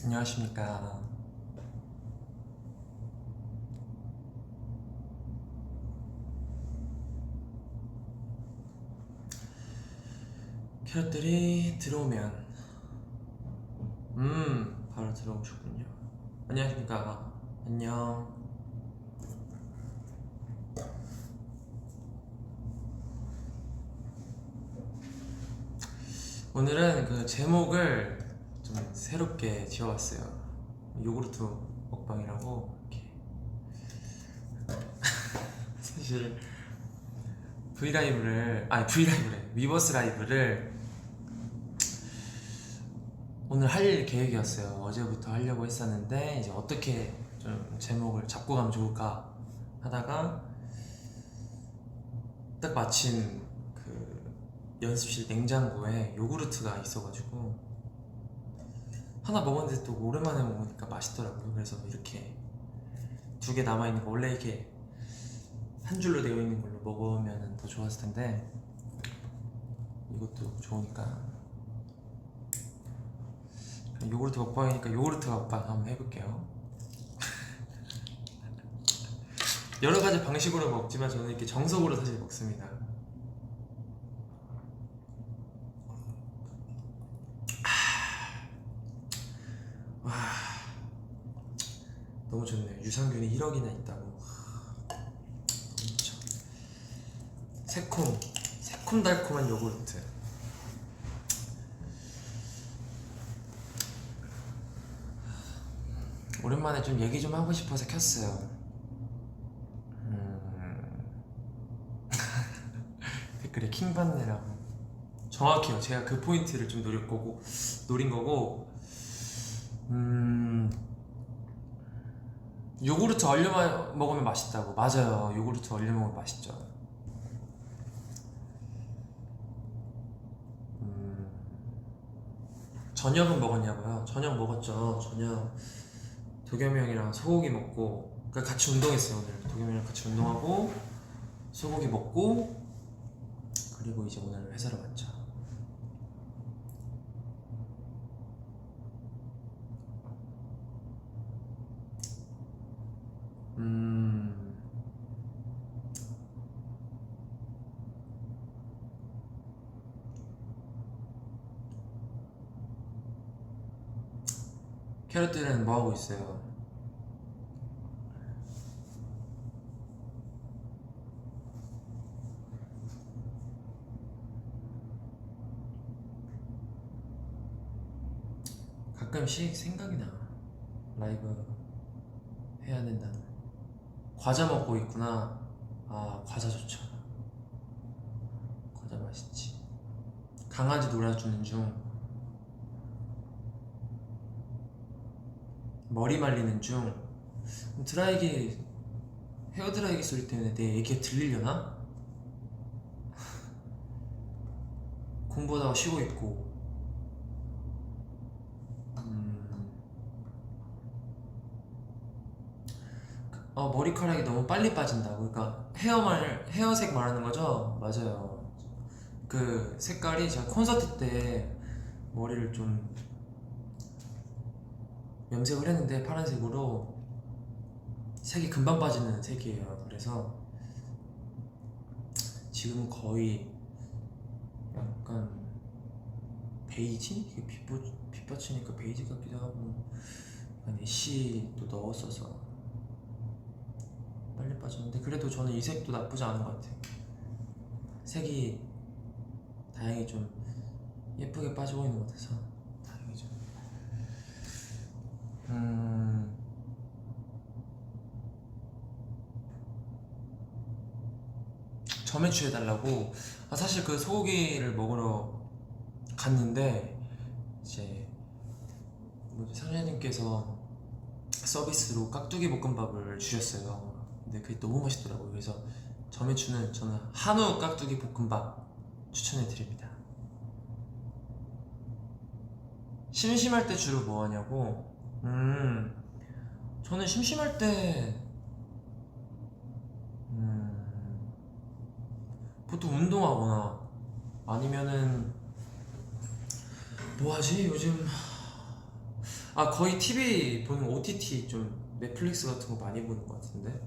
안녕하십니까. 캐럿들이 들어오면 바로 들어오셨군요. 안녕하십니까. 안녕. 오늘은 그 제목을 좀 새롭게 지어봤어요. 요구르트 먹방이라고. 이렇게 사실 브이라이브래, 위버스 라이브를 오늘 할 계획이었어요. 어제부터 하려고 했었는데 이제 어떻게 좀 제목을 잡고 가면 좋을까 하다가 딱 마침 그 연습실 냉장고에 요구르트가 있어가지고 하나 먹었는데 또 오랜만에 먹으니까 맛있더라고요. 그래서 이렇게 2개 남아있는 거, 원래 이렇게 한 줄로 되어 있는 걸로 먹으면 더 좋았을 텐데 이것도 좋으니까 요구르트 먹방이니까 요구르트 먹방 한번 해볼게요. 여러 가지 방식으로 먹지만 저는 이렇게 정석으로 사실 먹습니다. 와, 너무 좋네요. 유산균이 1억이나 있다고. 너무 좋죠. 새콤달콤한 요구르트. 오랜만에 좀 얘기 좀 하고 싶어서 켰어요. 댓글에 킹받네라고. 정확해요. 제가 그 포인트를 좀 노린 거고. 요구르트 얼려 먹으면 맛있다고. 맞아요. 요구르트 얼려 먹으면 맛있죠. 저녁은 먹었냐고요? 저녁 먹었죠. 저녁 도겸이 형이랑 소고기 먹고, 그러니까 같이 운동했어요. 오늘 도겸이 형이랑 같이 운동하고 소고기 먹고, 그리고 이제 오늘 회사를 왔죠. 캐럿들은 뭐 하고 있어요? 가끔씩 생각이 나. 라이브 해야 된다는. 과자 먹고 있구나. 아, 과자 좋죠. 과자 맛있지. 강아지 놀아주는 중, 머리 말리는 중. 헤어 드라이기 소리 때문에 내 얘기가 들리려나? 공부하다가 쉬고 있고. 머리카락이 너무 빨리 빠진다고. 그러니까 헤어색 말하는 거죠? 맞아요. 그 색깔이 제가 콘서트 때 머리를 좀 염색을 했는데 파란색으로 색이 금방 빠지는 색이에요. 그래서 지금 거의 약간 베이지? 이게 빛 받치니까 베이지 같기도 하고, 약간 애쉬도 넣었어서 빨리 빠졌는데, 그래도 저는 이 색도 나쁘지 않은 것 같아요. 색이 다행히 좀 예쁘게 빠지고 있는 것 같아서 다행이죠. 점액추해달라고. 사실 그 소고기를 먹으러 갔는데 이제 사장님께서 서비스로 깍두기 볶음밥을 주셨어요. 근데 그게 너무 맛있더라고요. 그래서 점액추는 저는 한우 깍두기 볶음밥 추천해드립니다. 심심할 때 주로 뭐 하냐고? 저는 심심할 때 보통 운동하거나, 아니면은 뭐 하지? 요즘 아, 거의 TV 보는 OTT 좀 넷플릭스 같은 거 많이 보는 것 같은데.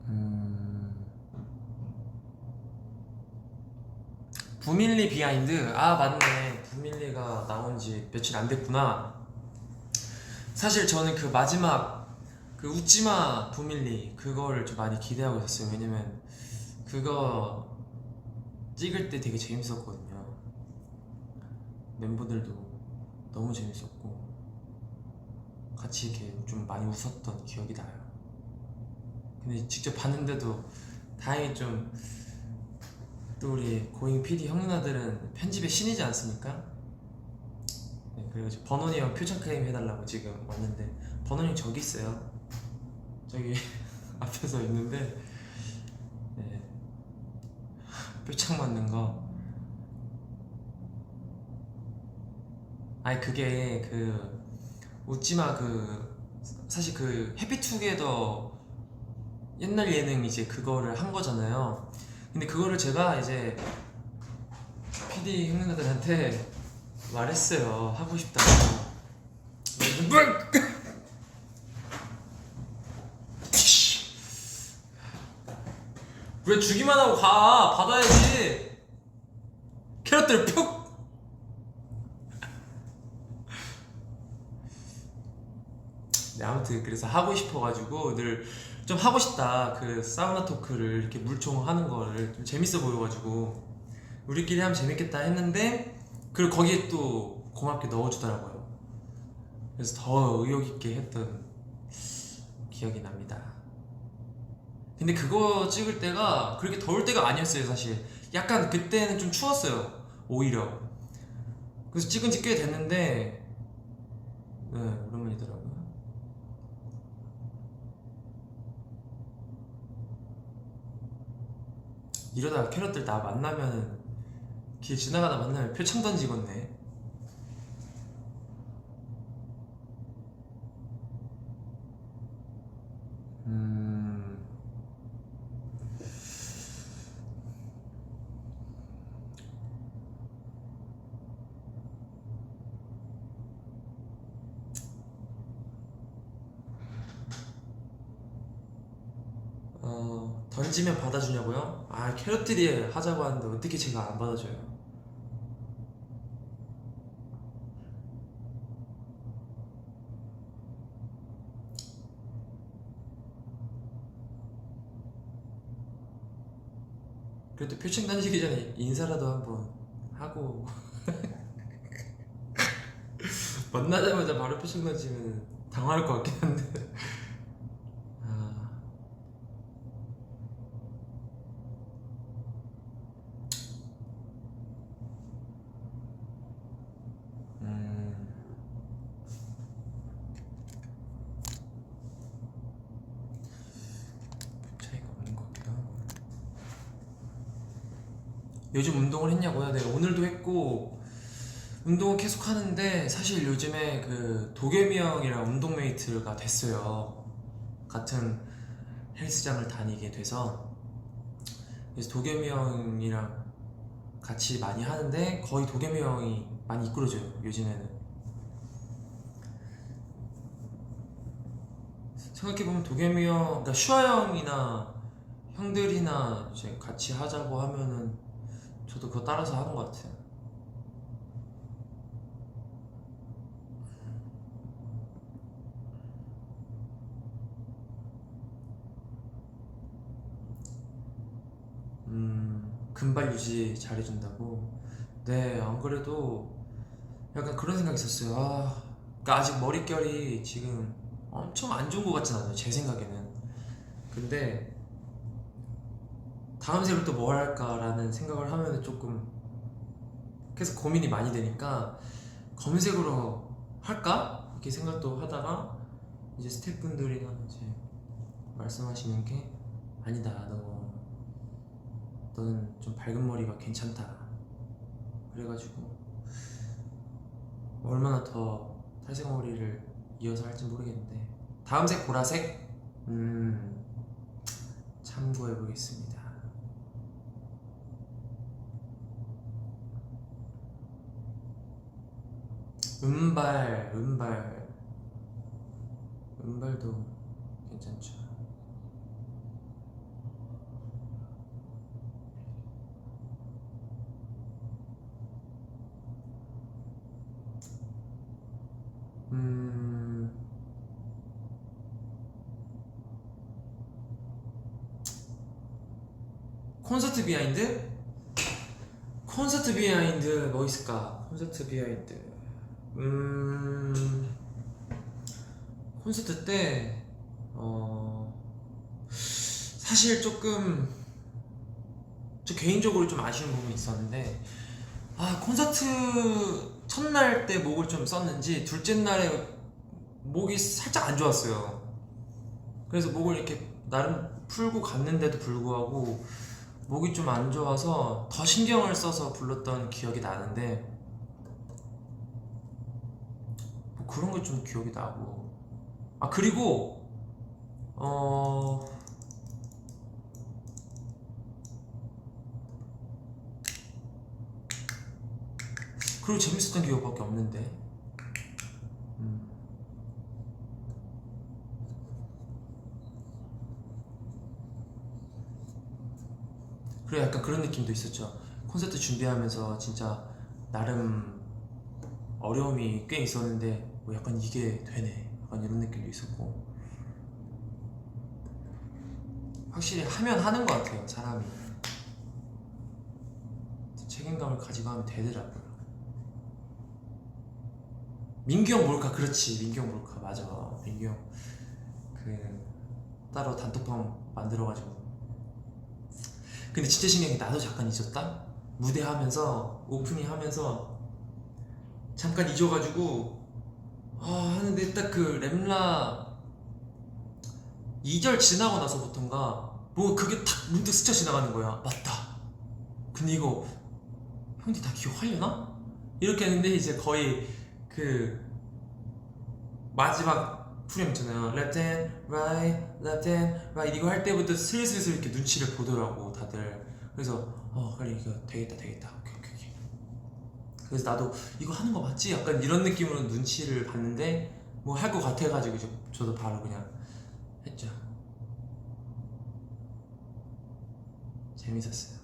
음... 부밀리 비하인드. 아, 맞네. 부밀리가 나온 지 며칠 안 됐구나. 사실 저는 그 마지막 그 웃지마 부밀리 그거를 좀 많이 기대하고 있었어요. 왜냐면 그거 찍을 때 되게 재밌었거든요. 멤버들도 너무 재밌었고 같이 이렇게 좀 많이 웃었던 기억이 나요. 근데 직접 봤는데도 다행히 좀 또 우리 고잉 PD 형 누나들은 편집의 신이지 않습니까? 네, 그리고 버논이 형 표정 크림 해달라고 지금 왔는데 버논이 형 저기 있어요. 저기 앞에서 있는데 네, 표창 맞는 거. 아니 그게 그 웃지마 그 사실 그 해피투게더 옛날 예능 이제 그거를 한 거잖아요. 근데 그거를 제가 이제 PD 형님들한테 말했어요. 하고 싶다고. 왜 주기만 하고 가? 받아야지. 캐럿들 푹. 네, 아무튼 그래서 하고 싶어가지고 늘 좀 하고 싶다. 그 사우나 토크를 이렇게 물총하는 거를 좀 재밌어 보여가지고 우리끼리 하면 재밌겠다 했는데 그리고 거기에 또 고맙게 넣어주더라고요. 그래서 더 의욕 있게 했던 기억이 납니다. 근데 그거 찍을 때가 그렇게 더울 때가 아니었어요. 사실 약간 그때는 좀 추웠어요. 오히려. 그래서 찍은 지 꽤 됐는데 네, 오랜만이더라고요. 이러다가 캐럿들 나 만나면 길 지나가다 만나면 표창 던지겠네. 음... 던지면 받아주냐고요? 아, 캐럿들이 하자고 하는데 어떻게 제가 안 받아줘요? 그래도 표창 던지기 전에 인사라도 한번 하고 만나자마자 바로 표창 던지면 당황할 것 같긴 한데. 아, 음... 차이가 없는 것 같기도 하고. 요즘 운동을 했냐고요? 네, 오늘도 했고 운동은 계속 하는데 사실 요즘에 그 도겸이 형이랑 운동메이트가 됐어요. 같은 헬스장을 다니게 돼서 그래서 도겸이 형이랑 같이 많이 하는데 거의 도겸이 형이 많이 이끌어줘요 요즘에는. 생각해보면 도겸이 형, 그러니까 슈아 형이나 형들이나 이제 같이 하자고 하면은 저도 그거 따라서 하는 것 같아요. 금발 유지 잘해준다고. 네, 안 그래도 약간 그런 생각이 있었어요. 아, 그러니까 아직 머릿결이 지금 엄청 안 좋은 것 같진 않아요 제 생각에는. 근데 다음 생을 또 뭘 할까라는 생각을 하면 조금 계속 고민이 많이 되니까 검색으로 할까? 이렇게 생각도 하다가 이제 스태프분들이랑 이제 말씀하시는 게 아니다, 너는 좀 밝은 머리가 괜찮다 그래가지고 얼마나 더 탈색머리를 이어서 할지 모르겠는데 다음 색 보라색 참고해 보겠습니다. 은발도 괜찮죠. 콘서트 비하인드? 콘서트 비하인드 뭐 있을까? 콘서트 비하인드 콘서트 때 사실 조금 저 개인적으로 좀 아쉬운 부분이 있었는데 콘서트 첫날 때 목을 좀 썼는지 둘째 날에 목이 살짝 안 좋았어요. 그래서 목을 이렇게 나름 풀고 갔는데도 불구하고 목이 좀 안 좋아서 더 신경을 써서 불렀던 기억이 나는데 뭐 그런 게 좀 기억이 나고 그리고 그리고 재밌었던 기억밖에 없는데 그리고 약간 그런 느낌도 있었죠. 콘서트 준비하면서 진짜 나름 어려움이 꽤 있었는데 뭐 약간 이게 되네 약간 이런 느낌도 있었고 확실히 하면 하는 것 같아요. 사람이 책임감을 가지고 하면 되더라고요. 민규 형 몰카 그렇지 민규 형 몰카 맞아. 민규 형 그 따로 단톡방 만들어가지고 근데 진짜 신기한 게 나도 잠깐 잊었다? 무대 하면서 오프닝 하면서 잠깐 잊어가지고 하는데 딱 그 렘라 2절 지나고 나서부턴가 뭐 그게 탁 문득 스쳐 지나가는 거야. 맞다 근데 이거 형들 다 기억하려나? 이렇게 했는데 이제 거의 그 마지막 프레임 있잖아요. Left hand, right, left hand, right 이거 할 때부터 슬슬슬 이렇게 눈치를 보더라고 다들. 그래서 그래 이거 되겠다 오케이. 그래서 나도 이거 하는 거 맞지? 약간 이런 느낌으로 눈치를 봤는데 뭐 할 거 같아가지고 이제 저도 바로 그냥 했죠. 재밌었어요.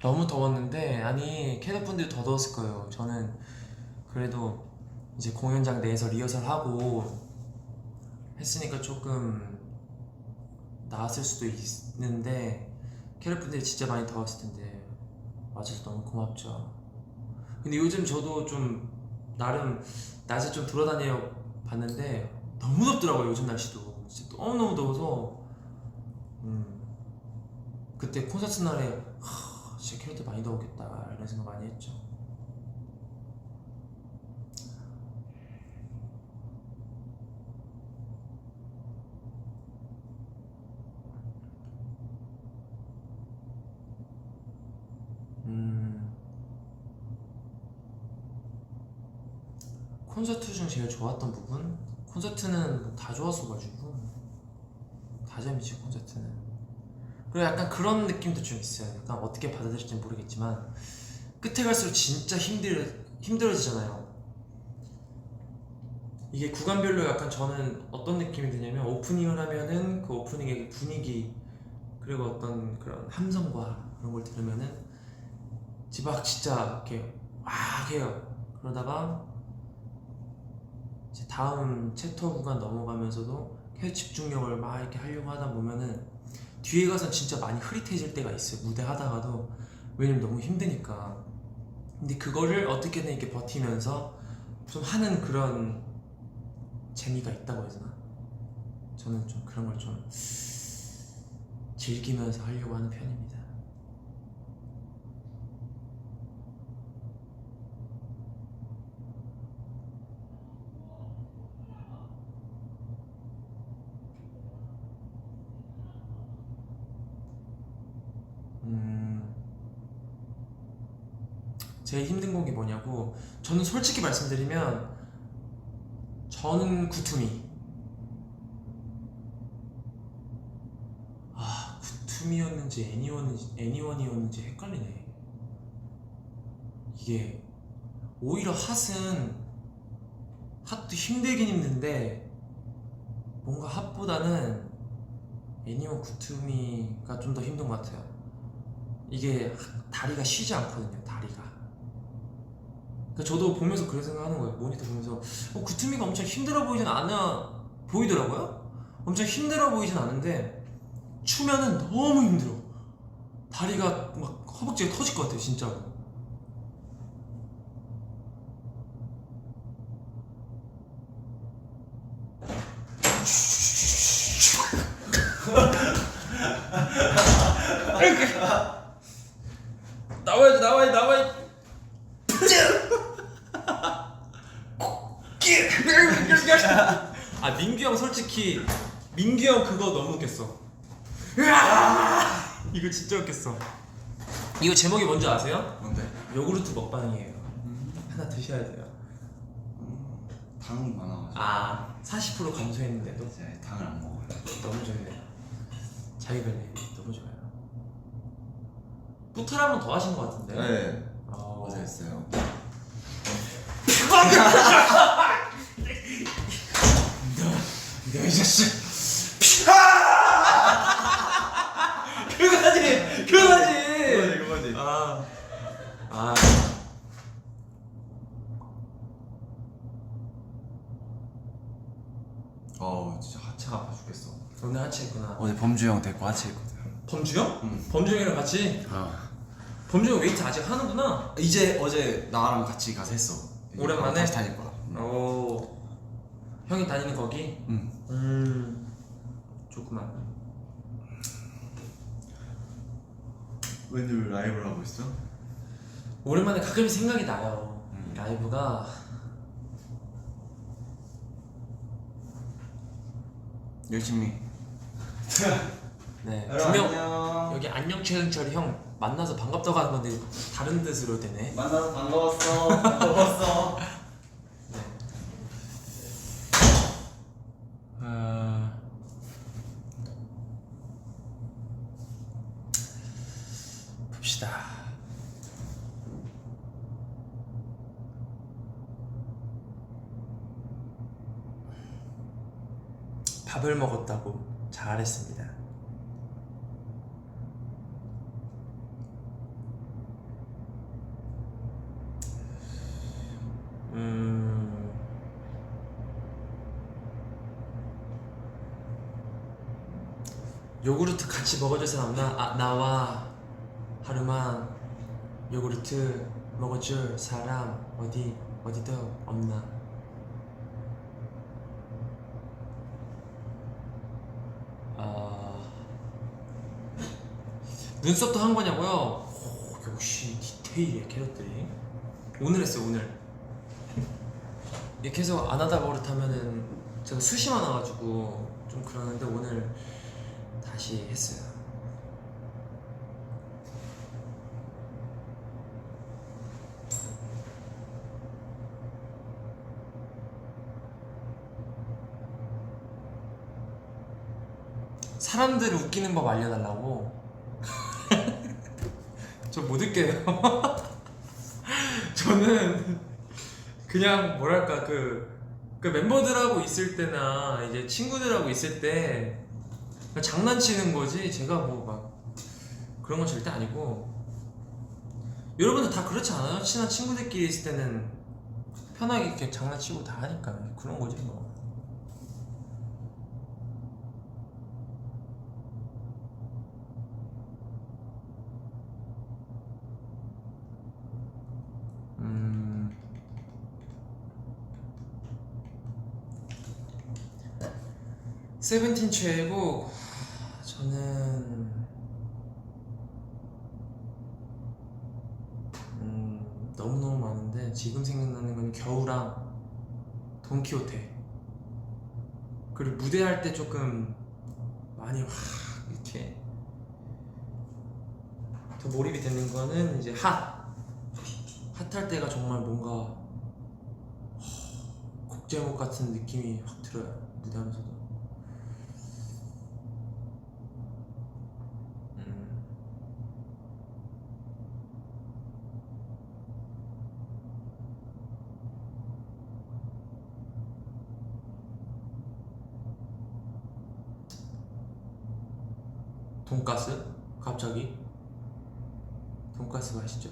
너무 더웠는데 아니 캐럿분들이 더 더웠을 거예요. 저는 그래도 이제 공연장 내에서 리허설하고 했으니까 조금 나았을 수도 있는데 캐럿분들이 진짜 많이 더웠을 텐데 와줘서 너무 고맙죠. 근데 요즘 저도 좀 나름 낮에 좀 돌아다녀 봤는데 너무 덥더라고요. 요즘 날씨도 진짜 너무너무 더워서 그때 콘서트 날에 진짜 캐럿들 많이 더웠겠다 이런 생각 많이 했죠. 콘서트 중 제일 좋았던 부분? 콘서트는 다 좋았어가지고 다 재밌지 콘서트는. 그리고 약간 그런 느낌도 좀 있어요. 약간 어떻게 받아들일지 모르겠지만 끝에 갈수록 진짜 힘들어지잖아요. 이게 구간별로 약간 저는 어떤 느낌이 드냐면 오프닝을 하면은 그 오프닝의 분위기 그리고 어떤 그런 함성과 그런 걸 들으면은 막 진짜 이렇게 막 해요. 그러다가 이제 다음 챕터 구간 넘어가면서도 계속 집중력을 막 이렇게 하려고 하다 보면은 뒤에 가선 진짜 많이 흐릿해질 때가 있어요. 무대 하다가도. 왜냐면 너무 힘드니까. 근데 그거를 어떻게든 이렇게 버티면서 좀 하는 그런 재미가 있다고 해야 되나? 저는 좀 그런 걸 좀 즐기면서 하려고 하는 편입니다. 제일 힘든 곡이 뭐냐고. 저는 솔직히 말씀드리면 저는 구투미. 아, 구투미였는지 애니원이었는지 헷갈리네. 이게 오히려 핫도 힘들긴 힘든데 뭔가 핫보다는 애니원 구투미가 좀 더 힘든 것 같아요. 이게 다리가 쉬지 않거든요. 다리가. 그러니까 저도 보면서 그런 생각하는 거예요. 모니터 보면서 구투미가 엄청 힘들어 보이진 않아 보이더라고요. 엄청 힘들어 보이진 않은데 추면은 너무 힘들어. 다리가 막 허벅지가 터질 것 같아요. 진짜로. 나와야지. 아, 민규 형 그거 너무 웃겼어. 이거 진짜 웃겼어. 이거 제목이 뭔지 아세요? 뭔데? 요구르트 먹방이에요. 하나 드셔야 돼요. 당 많아가지고. 아, 40% 감소했는데도 이제 당을 안 먹어요. 너무 좋네요. 자기관리 너무 좋아요. 뿌탈 한 번 더 하신 것 같은데? 네. 어제 했어요. 너 이 자식. 그거지. 아. 진짜 하체가 아파 죽겠어. 오늘 하체했구나. 어제 범주 형 데리고 하체했거든. 범주 형? 응. 범주 형이랑 같이? 범주 형 웨이트 아직 하는구나. 이제 어제 나랑 같이 가서 했어. 오랜만에? 다시 다닐 거야. 오. 형이 다니는 거기? 응. 좋구만. 웬일 라이브를 하고 있어? 오랜만에 가끔 생각이 나요. 라이브가 열심히. 네, 여러분 분명 안녕. 여기 안녕 최흥철이 형 만나서 반갑다고 하는 건데 다른 뜻으로 되네. 만나서 반가웠어. 네. 봅시다. 밥을 먹었다고 잘했습니다. 요구르트 같이 먹어줄 사람 없나? 나와 하루만 요구르트 먹어줄 사람 어디도 없나? 눈썹도 한 거냐고요? 오, 역시 디테일이야 캐럿들이. 오늘 했어요. 오늘 이게 계속 안 하다가 그렇다면은 제가 숱이 많아가지고 좀 그러는데 오늘 다시 했어요. 사람들을 웃기는 법 알려달라고? 저 못 웃겨요. 저는 그냥 뭐랄까 그 멤버들하고 있을 때나 이제 친구들하고 있을 때 그냥 장난치는 거지 제가 뭐 막 그런 건 절대 아니고. 여러분들 다 그렇지 않아요? 친한 친구들끼리 있을 때는 편하게 이렇게 장난치고 다 하니까 그런 거지 뭐. 세븐틴 최애곡 저는 너무너무 많은데 지금 생각나는 건 겨우랑 돈키호테. 그리고 무대할 때 조금 많이 확 이렇게 더 몰입이 되는 거는 이제 핫 컷할 때가 정말 뭔가 곡 제목 같은 느낌이 확 들어요. 무대하면서도. 돈가스? 갑자기? 돈가스 맛있죠?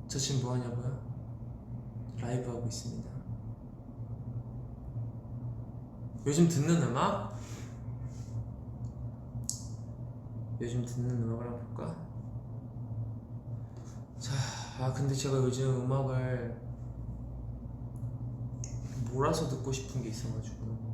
저 지금 뭐하냐고요? 라이브 하고 있습니다. 요즘 듣는 음악? 요즘 듣는 음악을 한번 볼까? 자, 근데 제가 요즘 음악을 몰아서 듣고 싶은 게 있어가지고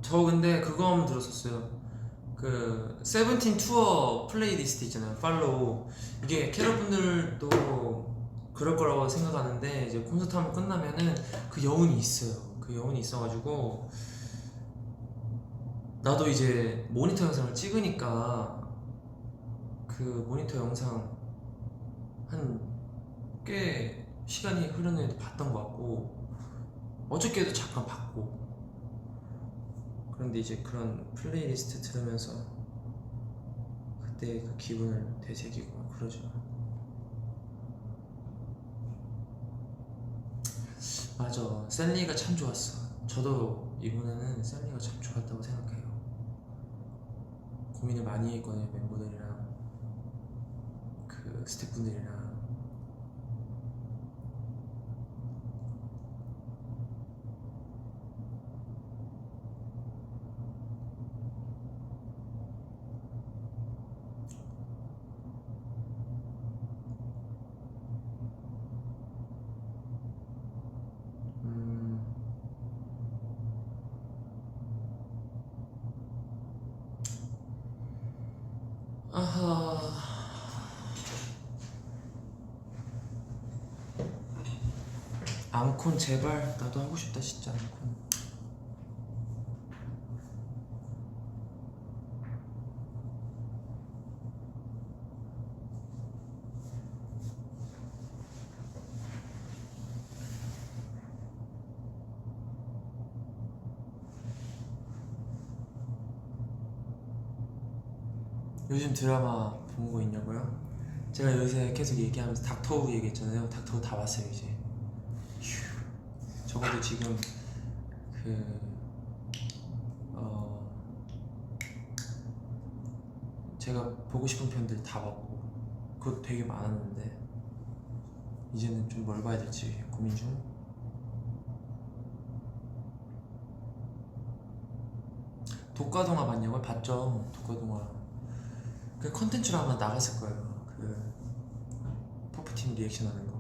저 근데 그거 한번 들었었어요. 그 세븐틴 투어 플레이리스트 있잖아요. 팔로우. 이게 캐럿분들도 그럴 거라고 생각하는데 이제 콘서트 한번 끝나면은 그 여운이 있어요. 그 여운이 있어가지고 나도 이제 모니터 영상을 찍으니까 그 모니터 영상 한 꽤 시간이 흐르는 봤던 것 같고 어저께도 잠깐 봤고 그런데 이제 그런 플레이리스트 들으면서 그때 그 기분을 되새기고 막 그러죠. 맞아, 샌리가 참 좋았어. 저도 이번에는 샌리가 참 좋았다고 생각해요. 고민을 많이 했거든요. 멤버들이랑 그 스태프분들이랑. 아하. 앙콘 제발. 나도 하고 싶다 진짜 앙콘. 요즘 드라마 본 거 있냐고요? 제가 요새 계속 얘기하면서 닥터우 얘기했잖아요. 닥터우 다 봤어요 이제. 휴. 적어도 지금 그 제가 보고 싶은 편들 다 봤고 그것도 되게 많았는데 이제는 좀 뭘 봐야 될지 고민 중. 독가동화 봤냐고요? 봤죠. 독가동화 그 컨텐츠로 아마 나갔을 거예요. 그 퍼프팀 리액션 하는 거.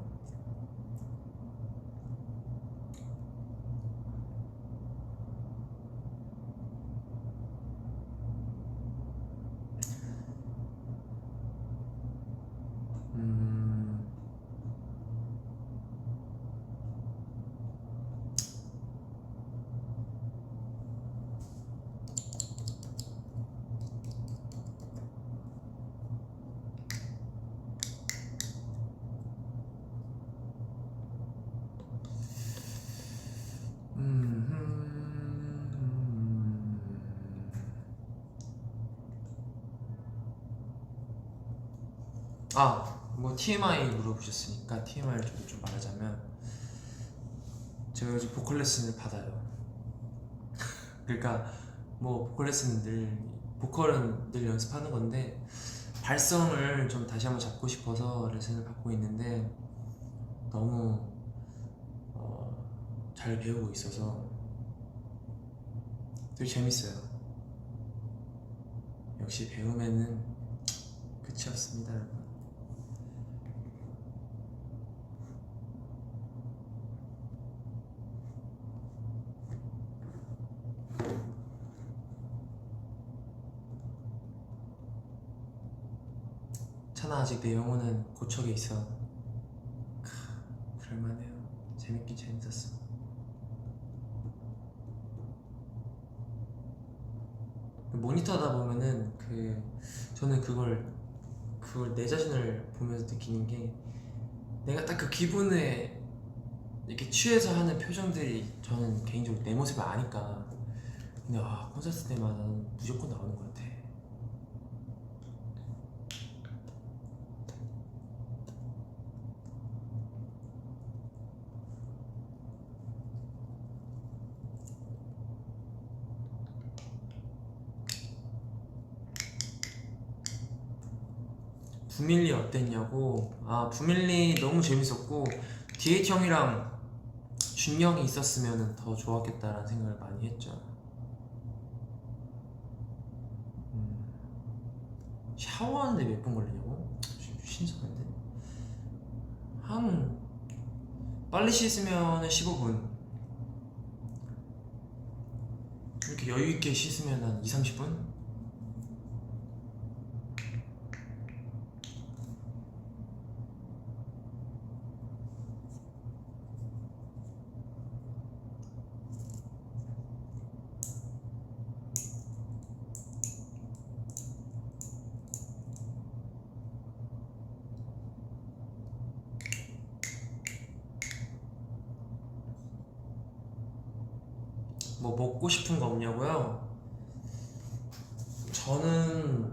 뭐 TMI 물어보셨으니까 TMI를 좀 말하자면 제가 요즘 보컬 레슨을 받아요. 그러니까 뭐 보컬 레슨은 보컬은 늘 연습하는 건데 발성을 좀 다시 한번 잡고 싶어서 레슨을 받고 있는데 너무 잘 배우고 있어서 되게 재밌어요. 역시 배움에는 끝이 없습니다, 여러분. 찬아, 아직 내 영혼은 고척에 있어. 그럴만해요. 재밌긴 재밌었어. 모니터 하다 보면은 저는 그걸 내 자신을 보면서 느끼는 게, 내가 딱 그 기분에 이렇게 취해서 하는 표정들이 저는 개인적으로 내 모습을 아니까. 근데 콘서트 때마다 무조건 나오는 것 같아. 부밀리 어땠냐고? 부밀리 너무 재밌었고, DH 형이랑 준영이 있었으면 더 좋았겠다라는 생각을 많이 했죠. 샤워하는데 몇 분 걸리냐고? 신선한데? 빨리 씻으면 15분, 이렇게 여유있게 씻으면 한 2~30분? 뭐 먹고 싶은 거 없냐고요? 저는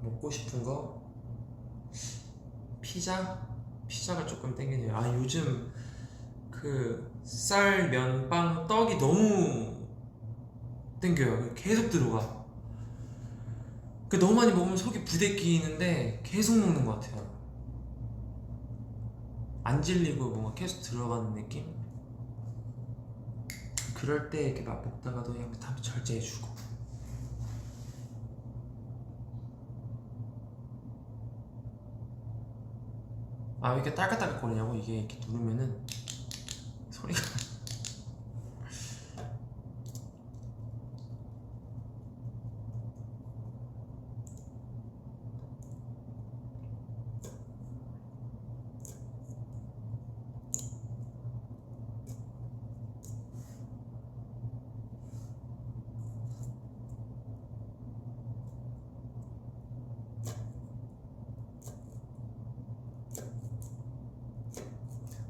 먹고 싶은 거? 피자가 조금 땡기네요. 요즘 쌀, 면, 빵, 떡이 너무 땡겨요. 계속 들어가. 너무 많이 먹으면 속이 부대끼는데 계속 먹는 것 같아요. 안 질리고 뭔가 계속 들어가는 느낌? 그럴 때 이렇게 막 먹다가도 그냥 다 절제해주고. 왜 이렇게 딸깍딸깍 거리냐고? 이게 이렇게 누르면은 소리가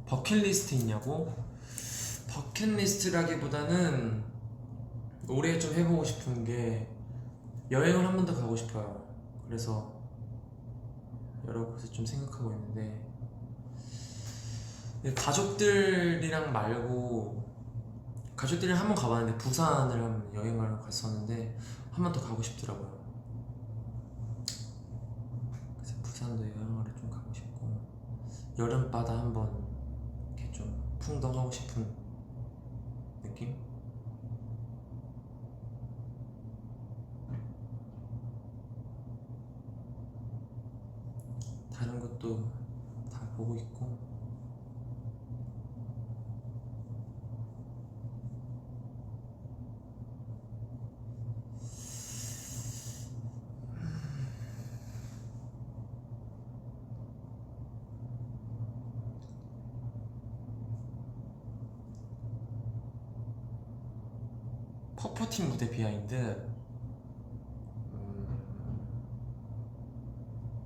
버킷리스트 있냐고? 버킷리스트라기보다는 올해 좀 해보고 싶은 게, 여행을 한 번 더 가고 싶어요. 그래서 여러 곳에 좀 생각하고 있는데, 가족들이랑 말고, 가족들이랑 한 번 가봤는데 부산을 한번 여행을 갔었는데 한 번 더 가고 싶더라고요. 그래서 부산도 여행을 좀 가고 싶고, 여름바다 한번 이렇게 좀 풍덩하고 싶은 느낌? 다른 것도 다 보고 있고. 퍼포팀 무대 비하인드.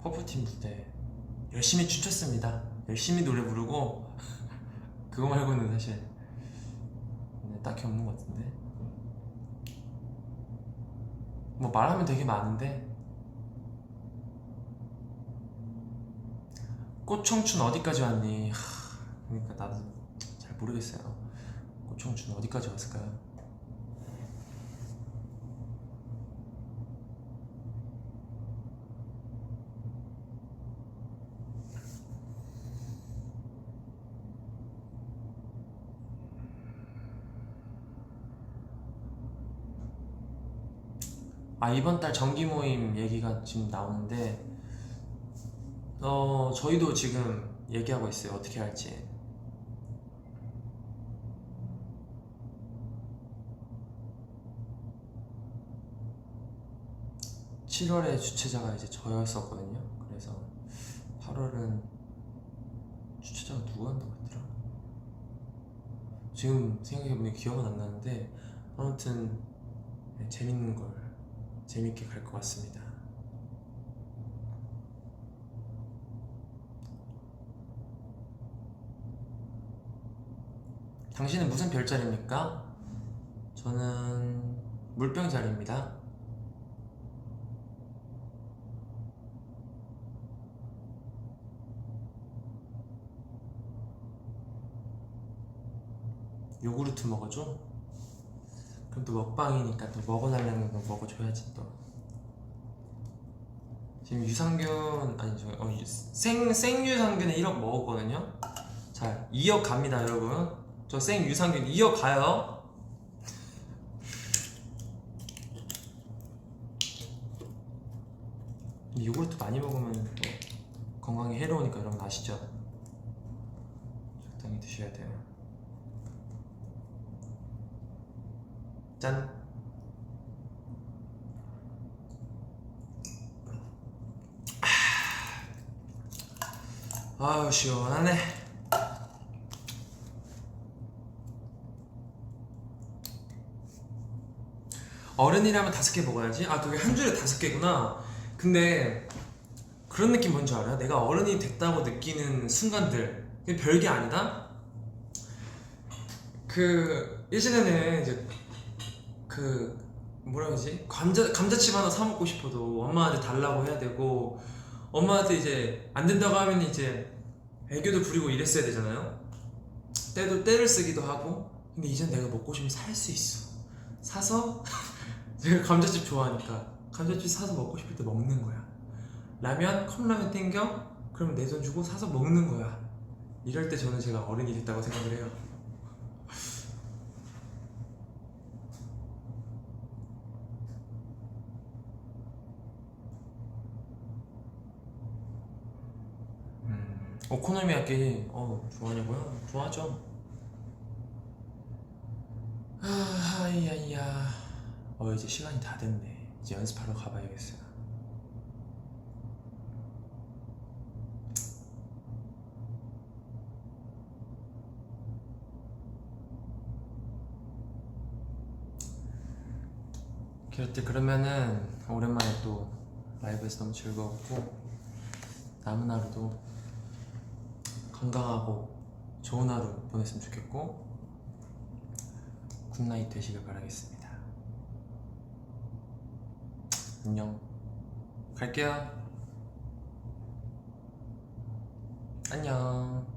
퍼포팀 무대 열심히 춤췄습니다. 열심히 노래 부르고 그거 말고는 사실 딱히 없는 것 같은데. 뭐 말하면 되게 많은데, 꽃청춘 어디까지 왔니? 그러니까 나도 잘 모르겠어요. 꽃청춘 어디까지 왔을까요? 아, 이번 달 정기 모임 얘기가 지금 나오는데 저희도 지금 얘기하고 있어요. 어떻게 할지. 7월에 주최자가 이제 저였었거든요. 그래서 8월은 주최자가 누구 한다고 했더라? 지금 생각해보니 기억은 안 나는데 아무튼 네, 재밌는 걸 재밌게 갈 것 같습니다. 당신은 무슨 별자리입니까? 저는 물병자리입니다. 요구르트 먹어줘? 그럼 또 먹방이니까 또 먹어달라는 거 먹어줘야지 또. 지금 유산균 아니죠, 생유산균에 1억 먹었거든요. 자, 2억 갑니다 여러분. 저 생유산균 2억 가요. 근데 요구르트 많이 먹으면 또 건강에 해로우니까 여러분 아시죠? 적당히 드셔야 돼요. 짠. 아유 시원하네. 어른이라면 5개 먹어야지. 아, 그게 한 줄에 5개구나. 근데 그런 느낌 뭔지 알아요? 내가 어른이 됐다고 느끼는 순간들, 그게 별게 아니다? 그 예전에는 이제 그 뭐라 그러지? 감자칩 하나 사 먹고 싶어도 엄마한테 달라고 해야 되고, 엄마한테 이제 안 된다고 하면 이제 애교도 부리고 이랬어야 되잖아요. 때를 쓰기도 하고. 근데 이젠 내가 먹고 싶으면 살 수 있어. 사서 제가 감자칩 좋아하니까 감자칩 사서 먹고 싶을 때 먹는 거야. 라면, 컵라면 땡겨? 그럼 내 돈 주고 사서 먹는 거야. 이럴 때 저는 제가 어른이 됐다고 생각을 해요. 오코노미야끼 좋아하냐고요? 좋아하죠. 하이야이야. 이제 시간이 다 됐네. 이제 연습하러 가봐야겠어요. 그러면은 오랜만에 또 라이브에서 너무 즐거웠고, 남은 하루도 건강하고 좋은 하루 보냈으면 좋겠고, 굿나잇 되시길 바라겠습니다. 안녕. 갈게요. 안녕.